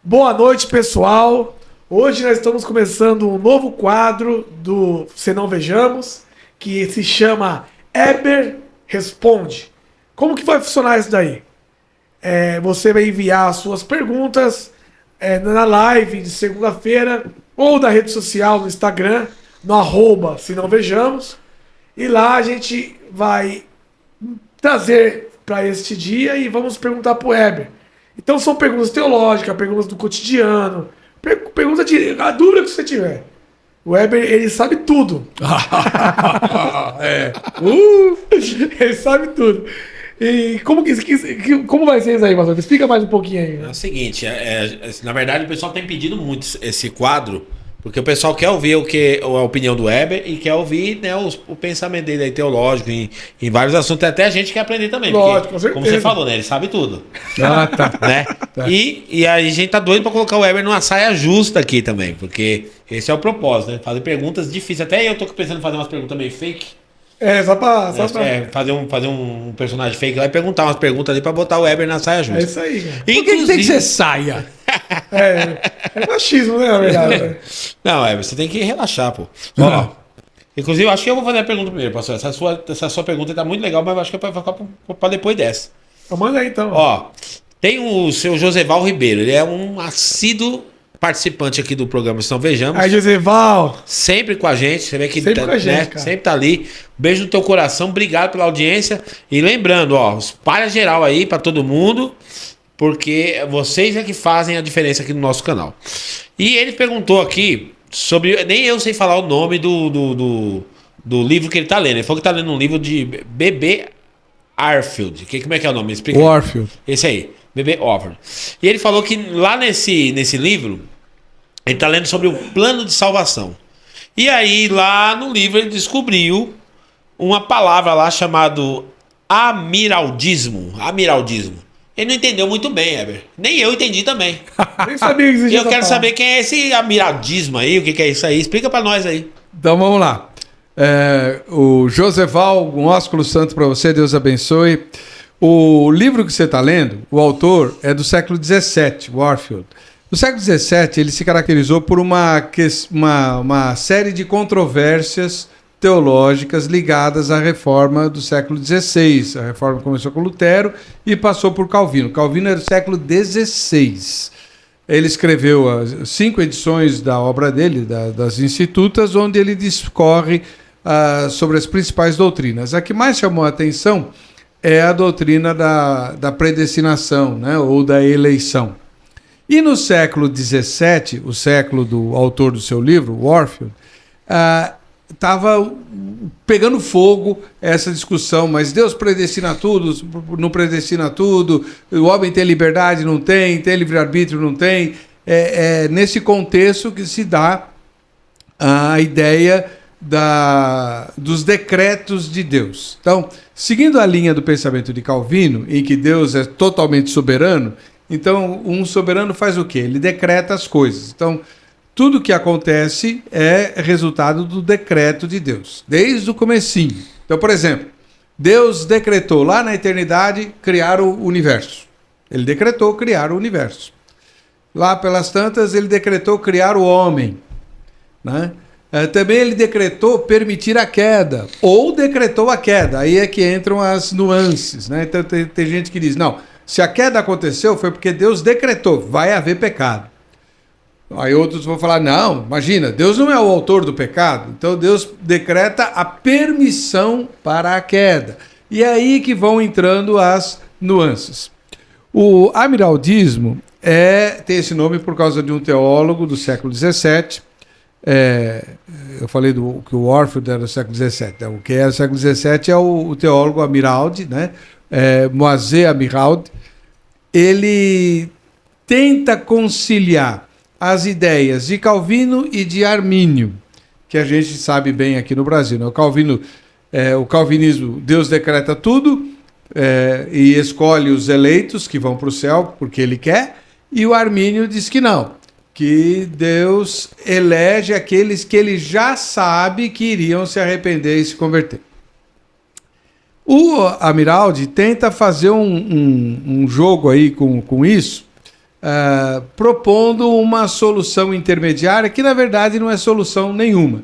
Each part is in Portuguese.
Boa noite, pessoal. Hoje nós estamos começando um novo quadro do Se Não Vejamos, que se chama Eber Responde. Como que vai funcionar isso daí? Você vai enviar as suas perguntas na live de segunda-feira ou na rede social, no Instagram, no @ Se Não Vejamos. E lá a gente vai trazer para este dia e vamos perguntar para o Eber. Então são perguntas teológicas, perguntas do cotidiano, pergunta a dúvida que você tiver. O Eber, ele sabe tudo. Ele sabe tudo. E como vai ser isso aí, pastor? Explica mais um pouquinho aí. É o seguinte, na verdade o pessoal tem pedido muito esse quadro, porque o pessoal quer ouvir a opinião do Weber e quer ouvir, né, o pensamento dele aí, teológico em vários assuntos. Até a gente quer aprender também. Lógico, porque, com certeza. como você falou, né? Ele sabe tudo. Tá. Né? Tá. E a gente tá doido pra colocar o Weber numa saia justa aqui também, porque esse é o propósito, né? Fazer perguntas difíceis. Até eu tô pensando em fazer umas perguntas meio fake. Fazer Fazer um personagem fake lá e perguntar umas perguntas ali pra botar o Weber na saia justa. É isso aí, cara. Por que tem que ser saia? É machismo, né, na verdade. Não, Weber, você tem que relaxar, pô. Ó, inclusive, eu acho que eu vou fazer a pergunta primeiro, pastor. Essa sua pergunta tá muito legal, mas eu acho que vai ficar pra depois dessa. Então manda aí, então. Ó, tem o seu Joseval Ribeiro. Ele é um assíduo participante aqui do programa Se Não Vejamos. Aí, Joseval. Sempre com a gente. Você vê que Sempre com a gente, né, cara. sempre tá ali. Beijo no teu coração. Obrigado pela audiência. E lembrando, ó, espalha geral aí pra todo mundo, porque vocês é que fazem a diferença aqui no nosso canal. E ele perguntou aqui sobre... Nem eu sei falar o nome do livro que ele tá lendo. Ele falou que tá lendo um livro de B.B. Arfield. Como é que é o nome? Explica. Warfield. Esse aí, B.B. Arfield. E ele falou que lá nesse livro, ele tá lendo sobre o plano de salvação. E aí, lá no livro, ele descobriu uma palavra lá chamada amiraldismo. Amiraldismo. Ele não entendeu muito bem, Eber. Nem eu entendi também. Nem sabia que E existia eu essa quero palavra. saber quem é esse amiraldismo aí, o que é isso aí. Explica pra nós aí. Então vamos lá. O Joseval, um ósculo santo para você, Deus abençoe. O livro que você está lendo, o autor é do século XVII, Warfield. No século XVII, ele se caracterizou por uma série de controvérsias teológicas ligadas à reforma do século XVI. A reforma começou com Lutero e passou por Calvino. Calvino é do século XVI. Ele escreveu as 5 edições da obra dele, das Institutas, onde ele discorre sobre as principais doutrinas. A que mais chamou a atenção é a doutrina da predestinação, né, ou da eleição. E no século XVII, o século do autor do seu livro, Warfield, estava pegando fogo essa discussão, mas Deus predestina tudo, não predestina tudo, o homem tem liberdade, não tem livre-arbítrio, não tem. É nesse contexto que se dá a ideia dos decretos de Deus. Então, seguindo a linha do pensamento de Calvino, em que Deus é totalmente soberano, então um soberano faz o quê? Ele decreta as coisas. Então, tudo que acontece é resultado do decreto de Deus, desde o comecinho. Então, por exemplo, Deus decretou lá na eternidade criar o universo. Ele decretou criar o universo. Lá pelas tantas, ele decretou criar o homem, né? Também ele decretou permitir a queda, ou decretou a queda. Aí é que entram as nuances, né? Então tem gente que diz, não, se a queda aconteceu foi porque Deus decretou, vai haver pecado. Aí outros vão falar, não, imagina, Deus não é o autor do pecado, então Deus decreta a permissão para a queda. E é aí que vão entrando as nuances. O amiraldismo tem esse nome por causa de um teólogo do século XVII. Eu falei que o Warfield era do século XVII. O que é do século XVII é o teólogo Amiraldi, né? Moisés Amiraldi. Ele tenta conciliar as ideias de Calvino e de Armínio, que a gente sabe bem aqui no Brasil, né? O calvinismo, Deus decreta tudo e escolhe os eleitos que vão para o céu porque ele quer, e o Armínio diz que não, que Deus elege aqueles que ele já sabe que iriam se arrepender e se converter. O Amiraldi tenta fazer um jogo aí com isso, propondo uma solução intermediária que, na verdade, não é solução nenhuma.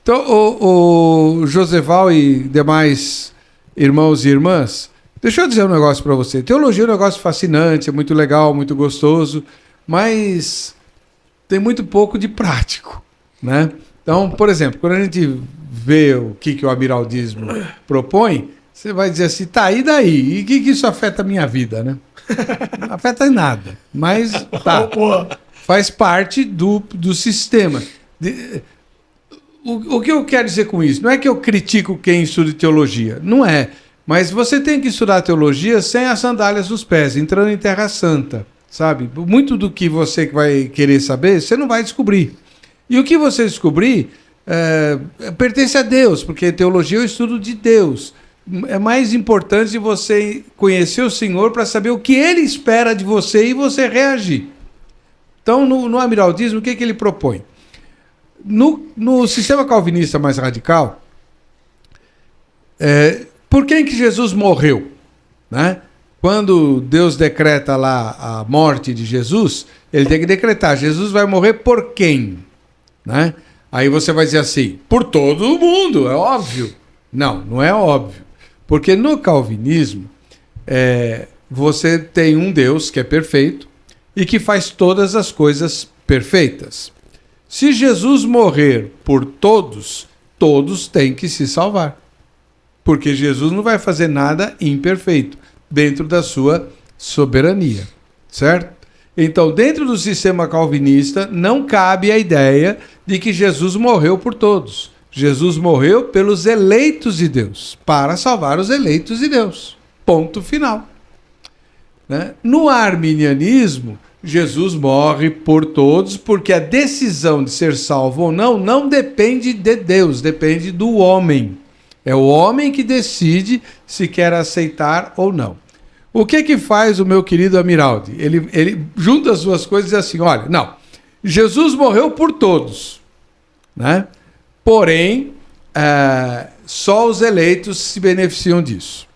Então, o Joseval e demais irmãos e irmãs, deixa eu dizer um negócio para você. Teologia é um negócio fascinante, é muito legal, muito gostoso, mas tem muito pouco de prático, né? Então, por exemplo, quando a gente vê o que o amiraldismo propõe, você vai dizer assim, tá, e daí? E o que isso afeta a minha vida, né? Não afeta em nada, mas tá, faz parte do sistema. O que eu quero dizer com isso? Não é que eu critico quem estuda teologia, não é. Mas você tem que estudar teologia sem as sandálias dos pés, entrando em Terra Santa, sabe? Muito do que você vai querer saber, você não vai descobrir. E o que você descobrir pertence a Deus, porque teologia é o estudo de Deus. É mais importante você conhecer o Senhor para saber o que Ele espera de você e você reagir. Então, no amiraldismo, o que ele propõe? No sistema calvinista mais radical, por quem que Jesus morreu? Né? Quando Deus decreta lá a morte de Jesus, ele tem que decretar, Jesus vai morrer por quem? Né? Aí você vai dizer assim, por todo mundo, é óbvio. Não, não é óbvio. Porque no calvinismo, você tem um Deus que é perfeito e que faz todas as coisas perfeitas. Se Jesus morrer por todos, todos têm que se salvar. Porque Jesus não vai fazer nada imperfeito dentro da sua soberania, certo? Então, dentro do sistema calvinista, não cabe a ideia de que Jesus morreu por todos. Jesus morreu pelos eleitos de Deus, para salvar os eleitos de Deus. Ponto final. Né? No arminianismo, Jesus morre por todos, porque a decisão de ser salvo ou não depende de Deus, depende do homem. É o homem que decide se quer aceitar ou não. O que faz o meu querido Amiraldi? Ele junta as duas coisas e diz assim, olha, não, Jesus morreu por todos, né? Porém, só os eleitos se beneficiam disso.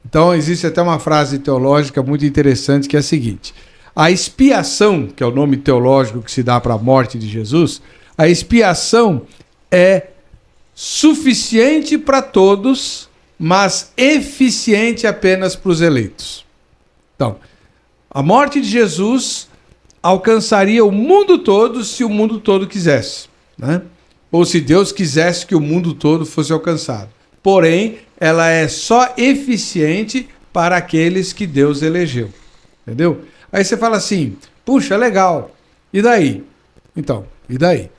Então, existe até uma frase teológica muito interessante que é a seguinte, a expiação, que é o nome teológico que se dá para a morte de Jesus, a expiação é suficiente para todos, mas eficiente apenas para os eleitos. Então, a morte de Jesus alcançaria o mundo todo se o mundo todo quisesse, né? Ou se Deus quisesse que o mundo todo fosse alcançado. Porém, ela é só eficiente para aqueles que Deus elegeu. Entendeu? Aí você fala assim, puxa, legal. E daí? Então, e daí?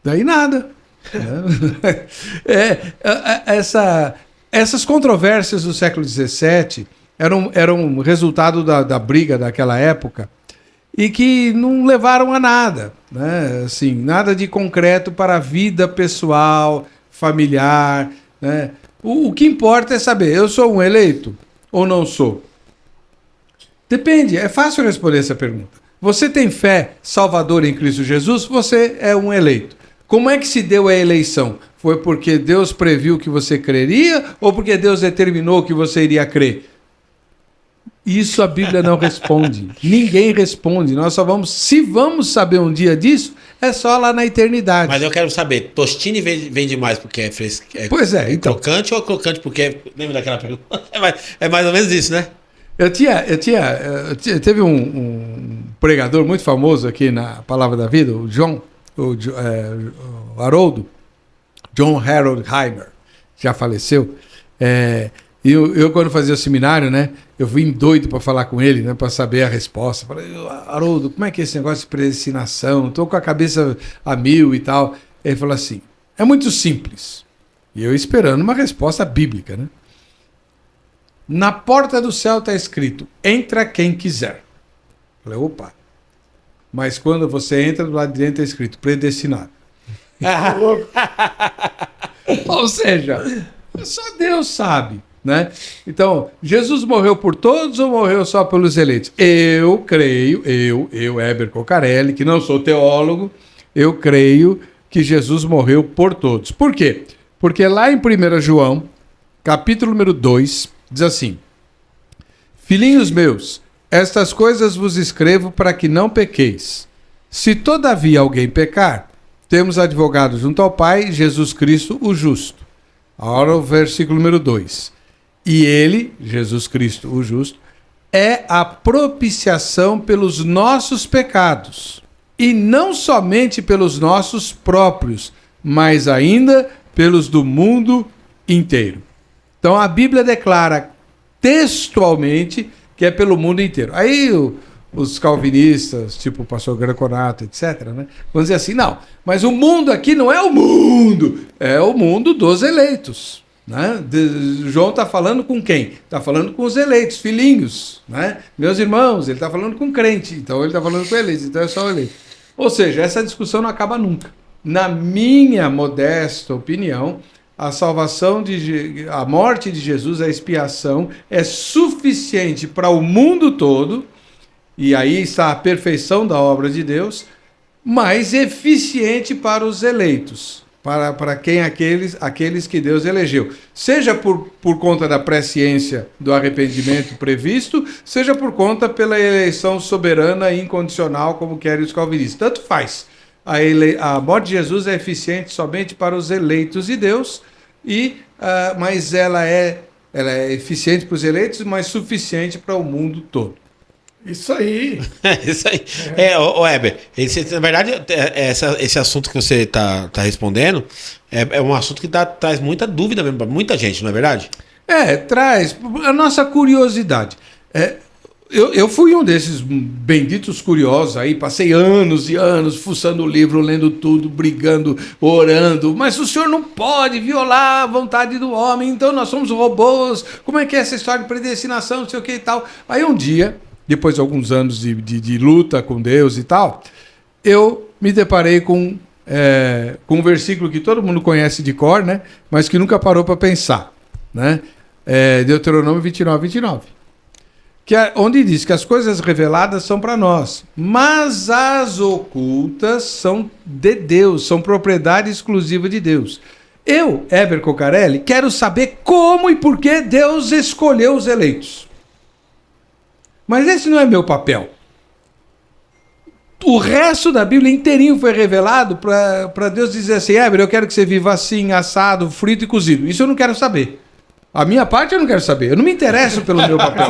Daí nada. Essas controvérsias do século XVII eram resultado da briga daquela época e que não levaram a nada, né? Assim, nada de concreto para a vida pessoal, familiar, né? O que importa é saber, eu sou um eleito ou não sou? Depende, é fácil responder essa pergunta. Você tem fé salvadora em Cristo Jesus? Você é um eleito. Como é que se deu a eleição? Foi porque Deus previu que você creria ou porque Deus determinou que você iria crer? Isso a Bíblia não responde. Ninguém responde. Nós só vamos... Se vamos saber um dia disso, é só lá na eternidade. Mas eu quero saber, tostine vende mais porque é fresco? Pois é, então. Crocante ou crocante porque... Lembra daquela pergunta? É mais ou menos isso, né? Teve um pregador muito famoso aqui na Palavra da Vida, o Haroldo, John Harold Heimer, já faleceu. E eu quando fazia o seminário, né, eu vim doido para falar com ele, né, para saber a resposta. Falei, Haroldo, como é que é esse negócio de predestinação? Estou com a cabeça a mil e tal. Ele falou assim, é muito simples. E eu esperando uma resposta bíblica, né? Na porta do céu está escrito, entra quem quiser. Falei, opa. Mas quando você entra, do lado de dentro está escrito, predestinado. Ou seja, só Deus sabe, né? Então, Jesus morreu por todos ou morreu só pelos eleitos? Eu creio, eu, Heber Cocarelli, que não sou teólogo, eu creio que Jesus morreu por todos. Por quê? Porque lá em 1 João, capítulo número 2, diz assim, filhinhos meus, estas coisas vos escrevo para que não pequeis. Se todavia alguém pecar, temos advogado junto ao Pai, Jesus Cristo, o justo. Agora o versículo número 2. E ele, Jesus Cristo, o justo, é a propiciação pelos nossos pecados. E não somente pelos nossos próprios, mas ainda pelos do mundo inteiro. Então a Bíblia declara textualmente que é pelo mundo inteiro. Aí os calvinistas, tipo o pastor Greconato, etc., né, vão dizer assim, não, mas o mundo aqui não é o mundo, é o mundo dos eleitos. Né? João está falando com quem? Está falando com os eleitos, filhinhos, né? Meus irmãos, ele está falando com crente, então ele está falando com eleitos, então é só eleito. Ou seja, essa discussão não acaba nunca. Na minha modesta opinião, a salvação, a morte de Jesus, a expiação, é suficiente para o mundo todo, e aí está a perfeição da obra de Deus, mas eficiente para os eleitos, para quem aqueles que Deus elegeu. Seja por conta da presciência do arrependimento previsto, seja por conta pela eleição soberana e incondicional, como querem os calvinistas. Tanto faz. A morte de Jesus é eficiente somente para os eleitos de Deus, mas ela é eficiente para os eleitos, mas suficiente para o mundo todo. Isso aí. Isso aí. Ô Heber, na verdade, esse assunto que você tá respondendo é um assunto que traz muita dúvida mesmo para muita gente, não é verdade? Traz a nossa curiosidade. Eu fui um desses benditos curiosos aí, passei anos e anos fuçando o livro, lendo tudo, brigando, orando, mas o senhor não pode violar a vontade do homem, então nós somos robôs, como é que é essa história de predestinação, não sei o que e tal. Aí um dia, depois de alguns anos de luta com Deus e tal, eu me deparei com um versículo que todo mundo conhece de cor, né? Mas que nunca parou para pensar, né? Deuteronômio 29:29. Onde diz que as coisas reveladas são para nós, mas as ocultas são de Deus, são propriedade exclusiva de Deus. Eu, Heber Cocarelli, quero saber como e por que Deus escolheu os eleitos. Mas esse não é meu papel. O resto da Bíblia inteirinho foi revelado para Deus dizer assim, Heber, eu quero que você viva assim, assado, frito e cozido. Isso eu não quero saber. A minha parte eu não quero saber. Eu não me interesso pelo meu papel.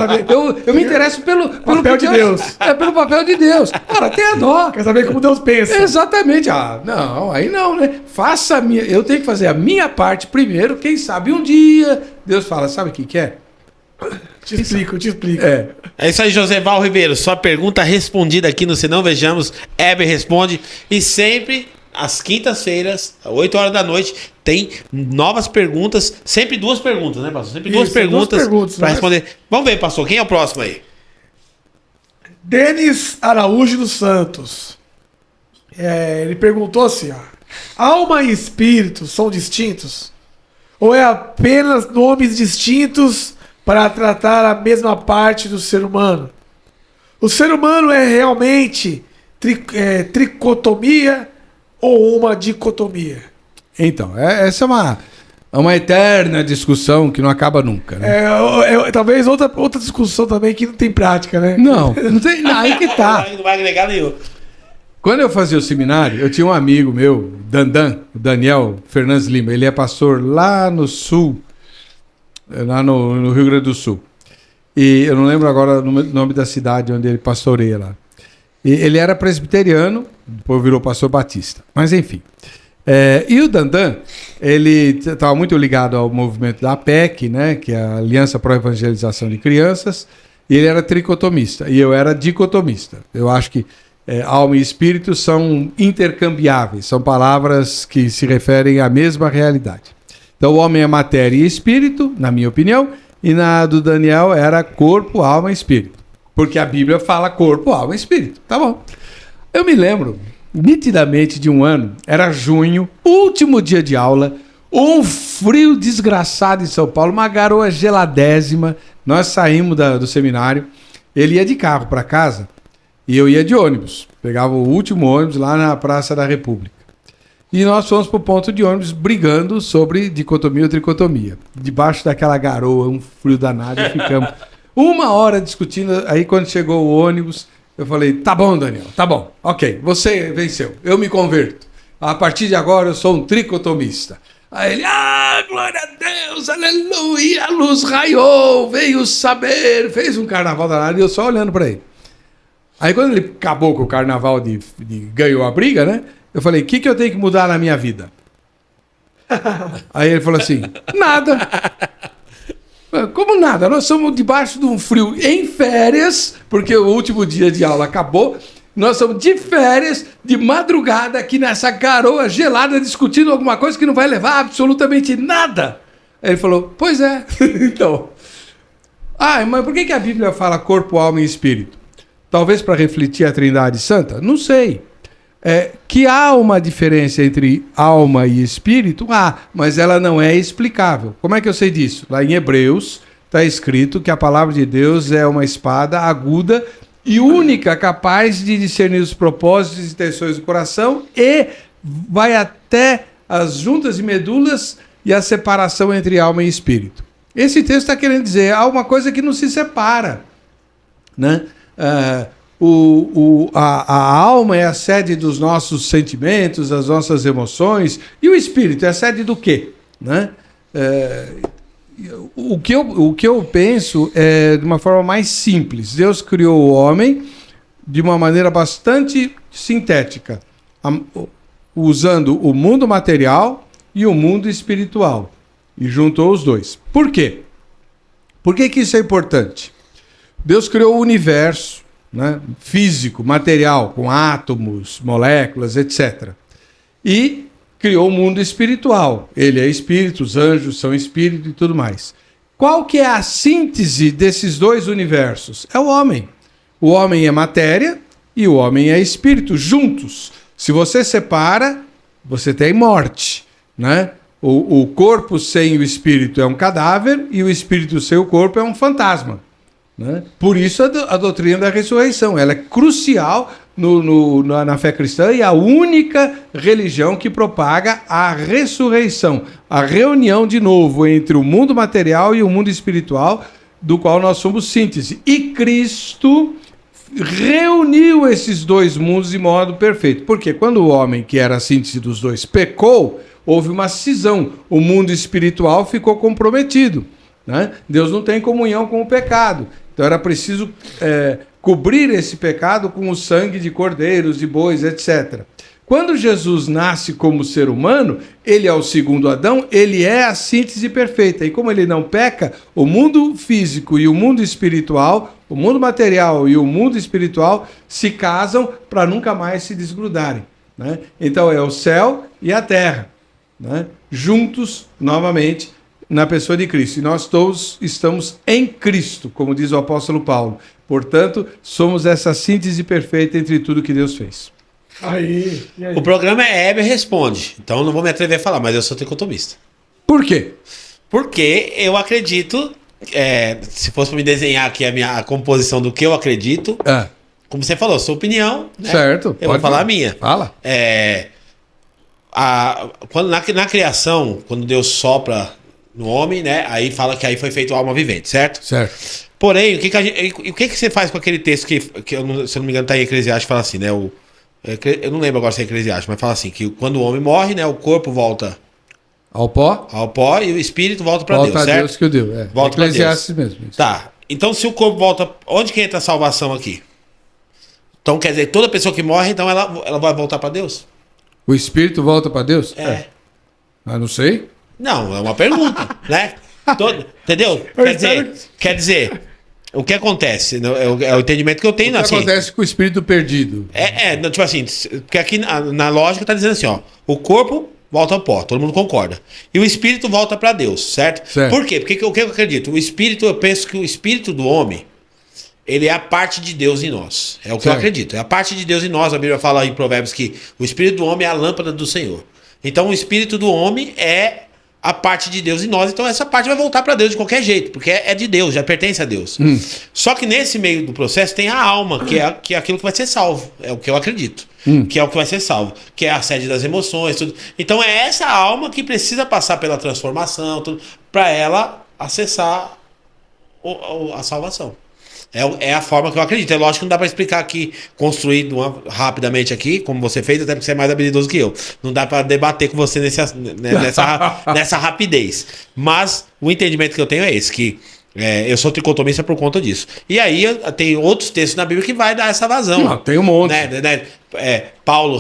Eu me interesso pelo papel de Deus. Pelo papel de Deus. Ora, tenha dó. Quer saber como Deus pensa. Exatamente. Não, aí não, né? Faça a minha. Eu tenho que fazer a minha parte primeiro. Quem sabe um dia Deus fala, sabe o que é? Te explico. É isso aí, Joseval Ribeiro. Sua pergunta respondida aqui no Se Não Vejamos. Heber responde. E sempre, às quintas-feiras, às 8 horas da noite, tem novas perguntas. Sempre duas perguntas, né, pastor? Sempre duas perguntas para responder. Vamos ver, pastor. Quem é o próximo aí? Denis Araújo dos Santos. Ele perguntou assim, alma e espírito são distintos? Ou é apenas nomes distintos para tratar a mesma parte do ser humano? O ser humano é realmente tricotomia ou uma dicotomia? Então, essa é uma eterna discussão que não acaba nunca. Né? Talvez outra discussão também que não tem prática, né? Não tem. Aí que tá. Não vai agregar nenhum. Quando eu fazia o seminário, eu tinha um amigo meu, o Daniel Fernandes Lima. Ele é pastor lá no sul, lá no Rio Grande do Sul. E eu não lembro agora o nome da cidade onde ele pastoreia lá. E ele era presbiteriano, depois virou pastor batista. Mas enfim. E o Dandan, ele estava muito ligado ao movimento da APEC, né, que é a Aliança para a Evangelização de Crianças, e ele era tricotomista, e eu era dicotomista. Eu acho que alma e espírito são intercambiáveis, são palavras que se referem à mesma realidade. Então o homem é matéria e espírito, na minha opinião, e na do Daniel era corpo, alma e espírito. Porque a Bíblia fala corpo, alma e espírito. Tá bom. Eu me lembro nitidamente de um ano, era junho, último dia de aula, um frio desgraçado em São Paulo, uma garoa geladésima. Nós saímos do seminário, ele ia de carro para casa e eu ia de ônibus. Pegava o último ônibus lá na Praça da República. E nós fomos para o ponto de ônibus brigando sobre dicotomia ou tricotomia. Debaixo daquela garoa, um frio danado, e ficamos 1 hora discutindo. Aí quando chegou o ônibus, eu falei, tá bom, Daniel, tá bom. Ok, você venceu. Eu me converto. A partir de agora eu sou um tricotomista. Aí ele, glória a Deus, aleluia, a luz raiou, veio saber, fez um carnaval danado e eu só olhando para ele. Aí quando ele acabou com o carnaval de ganhou a briga, né? Eu falei, o que eu tenho que mudar na minha vida? Aí ele falou assim, nada. Como nada? Nós estamos debaixo de um frio em férias, porque o último dia de aula acabou. Nós estamos de férias, de madrugada, aqui nessa garoa gelada, discutindo alguma coisa que não vai levar absolutamente nada. Aí ele falou, pois é. Então, mas por que a Bíblia fala corpo, alma e espírito? Talvez para refletir a Trindade Santa? Não sei. Que há uma diferença entre alma e espírito? Mas ela não é explicável. Como é que eu sei disso? Lá em Hebreus está escrito que a palavra de Deus é uma espada aguda e única capaz de discernir os propósitos e intenções do coração e vai até as juntas e medulas e a separação entre alma e espírito. Esse texto está querendo dizer, há uma coisa que não se separa, né? A alma é a sede dos nossos sentimentos, das nossas emoções, e o espírito é a sede do quê? Né? O que eu penso é de uma forma mais simples. Deus criou o homem de uma maneira bastante sintética, usando o mundo material e o mundo espiritual, e juntou os dois. Por quê? Por que isso é importante? Deus criou o universo, né, físico, material, com átomos, moléculas, etc. E criou o mundo espiritual. Ele é espírito, os anjos são espírito e tudo mais. Qual que é a síntese desses dois universos? É o homem. O homem é matéria e o homem é espírito, juntos. Se você separa, você tem morte, né? O corpo sem o espírito é um cadáver e o espírito sem o corpo é um fantasma. Né? Por isso a doutrina da ressurreição, ela é crucial na fé cristã e a única religião que propaga a ressurreição, a reunião de novo entre o mundo material e o mundo espiritual, do qual nós somos síntese. E Cristo reuniu esses dois mundos de modo perfeito. Porque quando o homem, que era a síntese dos dois, pecou, houve uma cisão, o mundo espiritual ficou comprometido. Né? Deus não tem comunhão com o pecado. Então era preciso cobrir esse pecado com o sangue de cordeiros, de bois, etc. Quando Jesus nasce como ser humano, ele é o segundo Adão, ele é a síntese perfeita. E como ele não peca, o mundo físico e o mundo espiritual, o mundo material e o mundo espiritual se casam para nunca mais se desgrudarem. Né? Então é o céu e a terra, né? Juntos novamente na pessoa de Cristo. E nós todos estamos em Cristo, como diz o apóstolo Paulo. Portanto, somos essa síntese perfeita entre tudo que Deus fez. Aí. O programa é Heber Responde. Então não vou me atrever a falar, mas eu sou tricotomista. Por quê? Porque eu acredito, se fosse para me desenhar aqui a composição do que eu acredito, como você falou, sua opinião, né? Certo. Eu vou falar a minha. Fala. Quando na criação, quando Deus sopra no homem, né? Aí fala que aí foi feito alma vivente, certo? Certo. Porém, o que você faz com aquele texto que se eu não me engano, está em Eclesiastes, fala assim, né? Eu não lembro agora se é Eclesiastes, mas fala assim, que quando o homem morre, né? O corpo volta ao pó e o espírito volta para Deus, certo? Volta a Deus que o deu. Volta para Eclesiastes Deus. Mesmo. Isso. Tá. Então, se o corpo volta, onde que entra a salvação aqui? Então, quer dizer, toda pessoa que morre, então ela vai voltar para Deus? O espírito volta para Deus? Não sei. Não, é uma pergunta, né? Entendeu? Quer dizer, o que acontece? É o entendimento que eu tenho. O que acontece com o espírito perdido? Tipo assim, porque aqui na lógica tá dizendo assim, ó, o corpo volta ao pó, todo mundo concorda. E o espírito volta para Deus, certo? Por quê? Porque o que eu acredito? O espírito, eu penso que o espírito do homem, ele é a parte de Deus em nós. É o que eu acredito. É a parte de Deus em nós. A Bíblia fala em Provérbios que o espírito do homem é a lâmpada do Senhor. Então o espírito do homem é a parte de Deus em nós, então essa parte vai voltar para Deus de qualquer jeito, porque é de Deus, já pertence a Deus. Só que nesse meio do processo tem a alma, que é aquilo que vai ser salvo, é o que eu acredito, que é o que vai ser salvo, que é a sede das emoções, tudo. Então é essa alma que precisa passar pela transformação, para ela acessar a salvação. É a forma que eu acredito. É lógico que não dá para explicar aqui, construir rapidamente aqui, como você fez, até porque você é mais habilidoso que eu. Não dá para debater com você nessa rapidez. Mas o entendimento que eu tenho é esse, que eu sou tricotomista por conta disso. E aí tem outros textos na Bíblia que vai dar essa vazão. Não, tem um monte. Paulo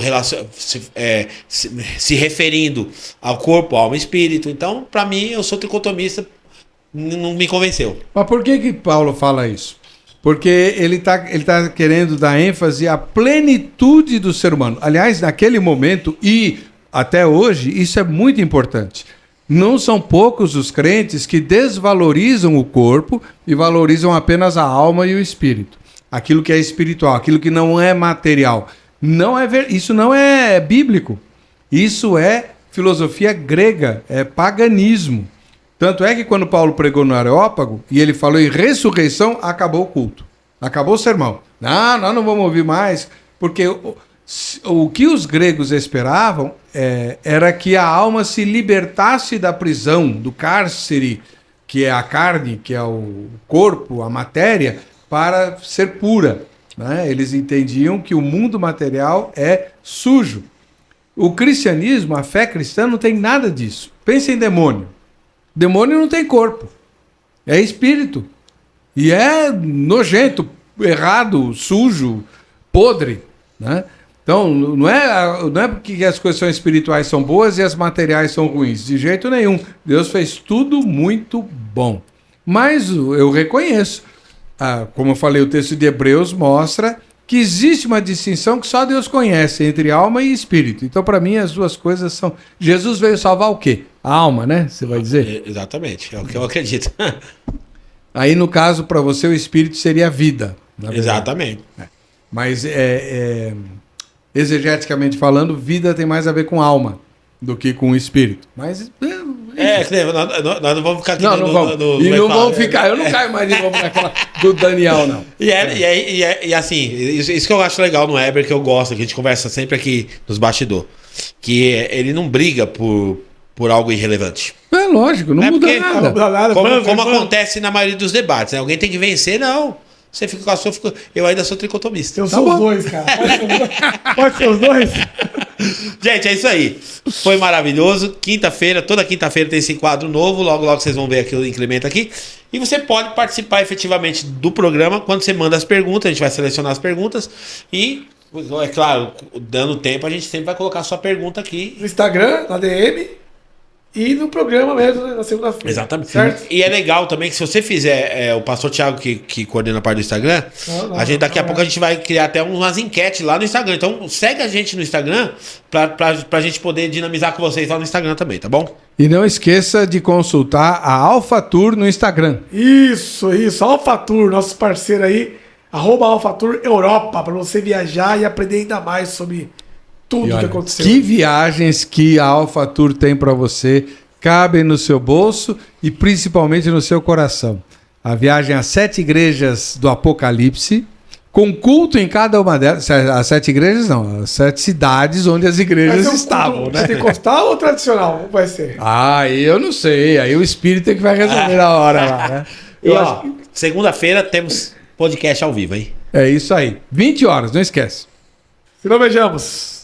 se referindo ao corpo, alma e espírito. Então, para mim, eu sou tricotomista, não me convenceu. Mas por que Paulo fala isso? Porque ele tá querendo dar ênfase à plenitude do ser humano. Aliás, naquele momento e até hoje, isso é muito importante. Não são poucos os crentes que desvalorizam o corpo e valorizam apenas a alma e o espírito. Aquilo que é espiritual, aquilo que não é material. Isso não é bíblico. Isso é filosofia grega, é paganismo. Tanto é que quando Paulo pregou no Areópago e ele falou em ressurreição, acabou o culto. Acabou o sermão. Não, nós não vamos ouvir mais, porque o que os gregos esperavam era que a alma se libertasse da prisão, do cárcere, que é a carne, que é o corpo, a matéria, para ser pura. Né? Eles entendiam que o mundo material é sujo. O cristianismo, a fé cristã, não tem nada disso. Pensa em demônio. Demônio não tem corpo. É espírito. E é nojento, errado, sujo, podre. Né? Então, não é porque as coisas são espirituais são boas e as materiais são ruins. De jeito nenhum. Deus fez tudo muito bom. Mas eu reconheço. Como eu falei, o texto de Hebreus mostra que existe uma distinção que só Deus conhece entre alma e espírito. Então, para mim, as duas coisas são... Jesus veio salvar o quê? A alma, né? Você vai dizer? Exatamente, é o que eu acredito. Aí, no caso, para você, o espírito seria a vida. Exatamente. Mas, exegeticamente falando, vida tem mais a ver com alma do que com o espírito. Mas... nós não vamos ficar aqui não vamos. E não vamos ficar, eu não caio mais de novo naquela do Daniel, não. E assim, isso que eu acho legal no Heber, que eu gosto, que a gente conversa sempre aqui nos bastidores, que ele não briga por algo irrelevante. É lógico, não muda nada. Não muda nada. Como acontece na maioria dos debates, né? Alguém tem que vencer, não. Você fica com a sua, eu ainda sou tricotomista. Eu sou os dois, cara. Pode ser os dois. Gente, é isso aí. Foi maravilhoso. Quinta-feira, toda quinta-feira tem esse quadro novo. Logo, logo vocês vão ver aqui o incremento aqui. E você pode participar efetivamente do programa quando você manda as perguntas. A gente vai selecionar as perguntas. E, é claro, dando tempo, a gente sempre vai colocar a sua pergunta aqui. No Instagram, na DM. E no programa mesmo, né, na segunda-feira. Exatamente. Certo? E é legal também que se você fizer, o pastor Thiago que coordena a parte do Instagram, a gente daqui a pouco a gente vai criar até umas enquetes lá no Instagram. Então segue a gente no Instagram pra gente poder dinamizar com vocês lá no Instagram também, tá bom? E não esqueça de consultar a AlphaTour no Instagram. Isso. AlphaTour, nosso parceiro aí. @AlphaTour Europa, para você viajar e aprender ainda mais sobre tudo que aconteceu. Que viagens que a AlphaTour tem para você, cabem no seu bolso e principalmente no seu coração. A viagem às 7 igrejas do Apocalipse, com culto em cada uma delas. As 7 igrejas não, as 7 cidades onde as igrejas estavam, né? Pentecostal ou tradicional? Como vai ser? Aí eu não sei, aí o Espírito é que vai resolver na hora lá, né? Segunda-feira temos podcast ao vivo, hein? É isso aí, 20 horas, não esquece. Se não, vejamos.